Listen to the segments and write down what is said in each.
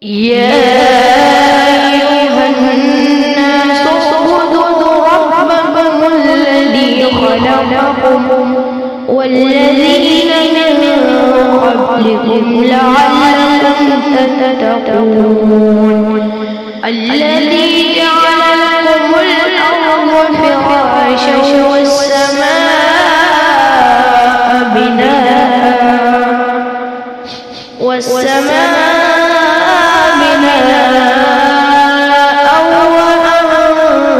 يا أيها الناس اعبدوا ربكم الذي خلقكم والذين من قبلكم لعلكم تتقون الذي جعل لكم الأرض فراشا والسماء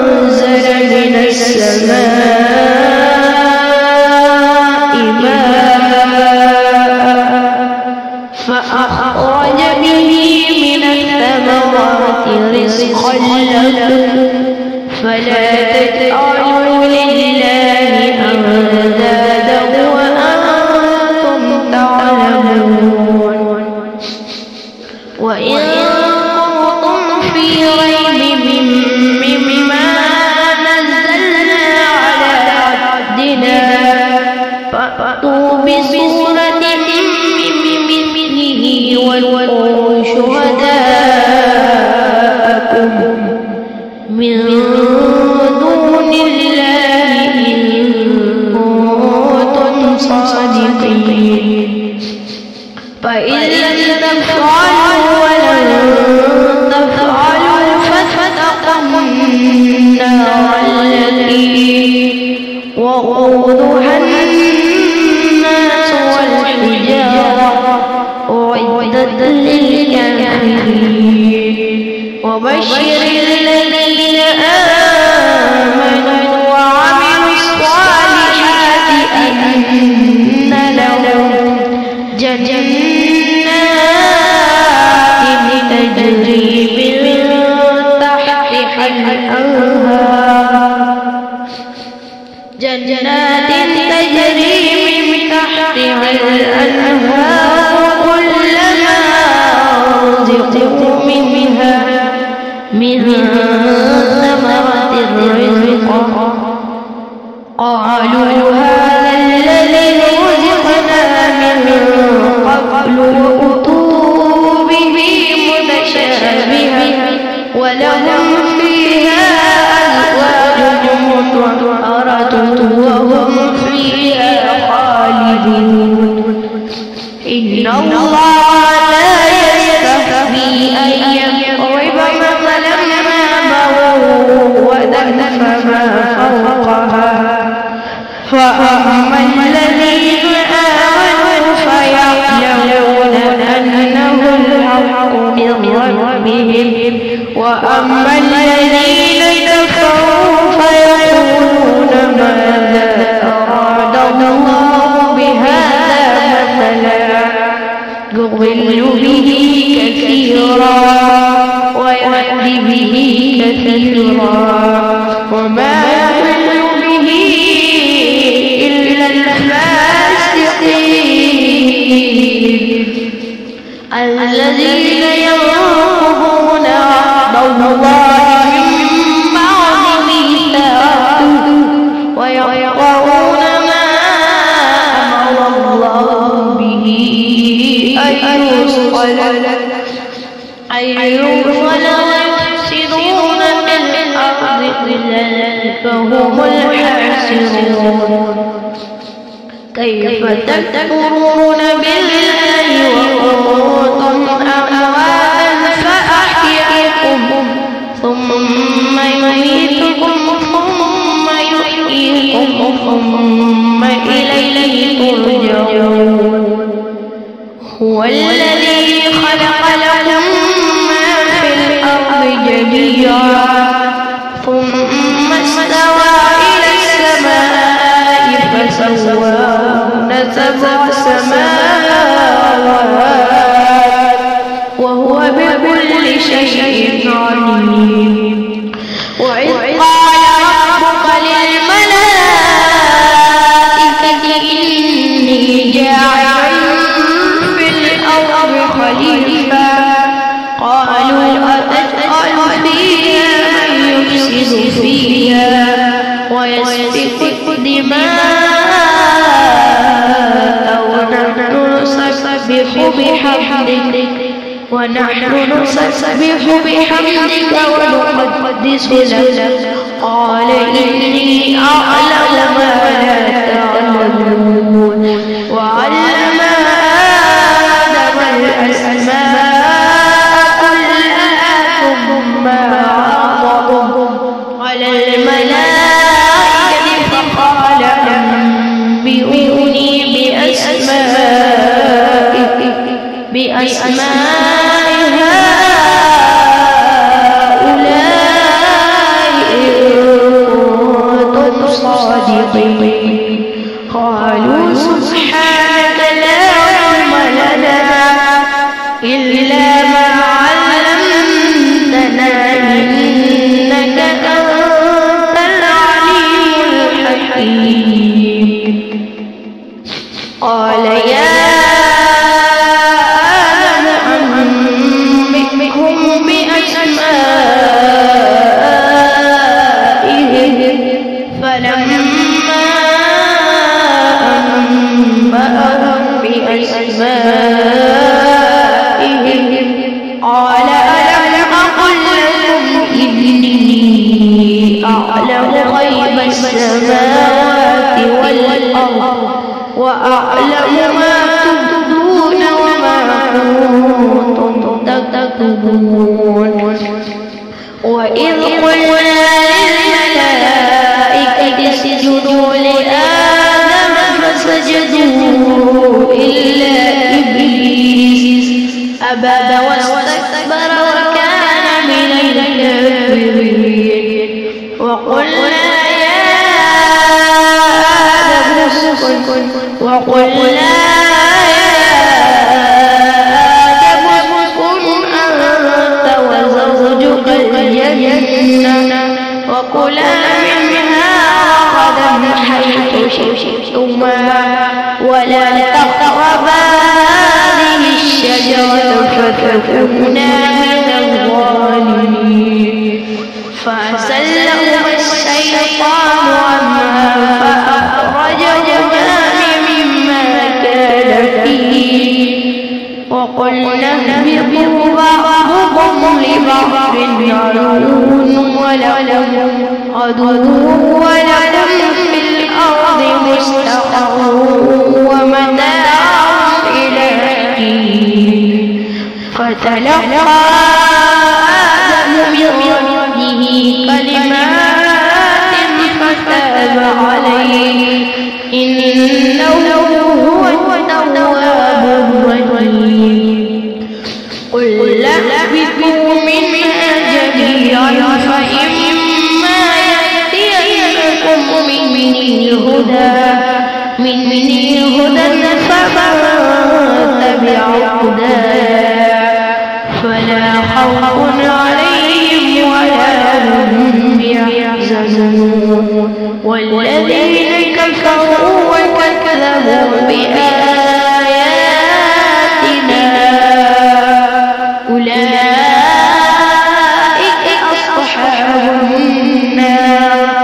وأنزل من السماء ماء فأخرج به من الثمرات رزقا لكم فلا تجعلوا لله أندادا وأنتم تعلمون وإن كنتم في ريب مما نزلنا على عبدنا فأتوا بسورة من مثله وادعوا شهداءكم من دون الله إن كنتم صادقين فإن لم تفعلوا ولن تفعلوا فاتقوا النار التي وقودها الناس والحجارة أعدت للكافرين وبشر الذين آمنوا وعملوا الصالحات أن لهم جنات تجري من تحتها الأنهار كلما رزقوا منها من ثمرة رزقا قالوا هذا الذي رزقنا من قبل وأتوا به متشابها ولهم فيها أزواج مطهرة وهم فيها خالدون إن الله لا يستحيي أن يضرب مثلا ما بعوضة فما فوقها فأما الذين آمنوا فيعلمون أنه الحق من ربهم وأما الذين كفروا فيقولون ماذا أراد الله بهذا مثلا يضل به كثيرا ويهدي به كثيرا وما يضل به إلا الفاسقين الذين ينقضون عهد الله من بعد ميثاقه ويقطعون ما أمر الله به أن يوصل ويفسدون في الأرض أولئك هم الخاسرون كيف تكفرون بالله وكنتم أمواتا فأحياكم ثم يميتكم ثم يحييكم ثم إليه ترجعون هو الذي خلق لكم ما في الأرض جميعا ثم استوى إلى السماء فسواهن سبع سماوات وهو بكل شيء عليم وإذ قال ربك للملائكة إني جاعل في الأرض خليفة قالوا أتجعل فيها من يفسد فيها ويسفك الدماء ونحن نسبح بحمدك ونحن نسبح بحمدك ونقدس لك. قال إني أعلم ما لا تعلمون. وعلم آدم الأسماء كلها ثم عرضهم على الملائكة فقال أنبئوني بأسماء هؤلاء إن كنتم صادقين. قالوا سبحانك لا علم لنا إلا ما علمتنا إنك أنت العليم الحكيم. قال يا آدم أنبئهم بأسمائهم. فلما أنبأهم بأسمائهم قال ألم أقل لكم إني أعلم غيب السماوات والأرض وأعلم ما تبدون وما كنتم تكتمون. وإذ قلنا للملائكة اسجدوا لآدم فسجدوا إلا إبليس أبى واستكبر وكان من الكافرين. وقلنا يا آدم اسكن أنت وزوجك الجنة وكلا منها رغدا حيث شئتما ولا تقربا هذه الشجرة فتكونا من الظالمين. فأزلهما الشيطان عنها فأخرجهما مما كان فيه. وقلنا اهبطوا بعضكم لبعض عدو ولكم في الأرض مستقر ومتاع إلى حين. فتلقى آدم من ربه كلمات فتاب عليه إنه هو التواب الرحيم. قل اهبطوا منها جميعا فإما يأتينكم مني هدى فمن تبع هداي فلا خوف عليهم ولا هم يحزنون. والذين كفروا وكذبوا بآياتنا أولئك أصحاب النار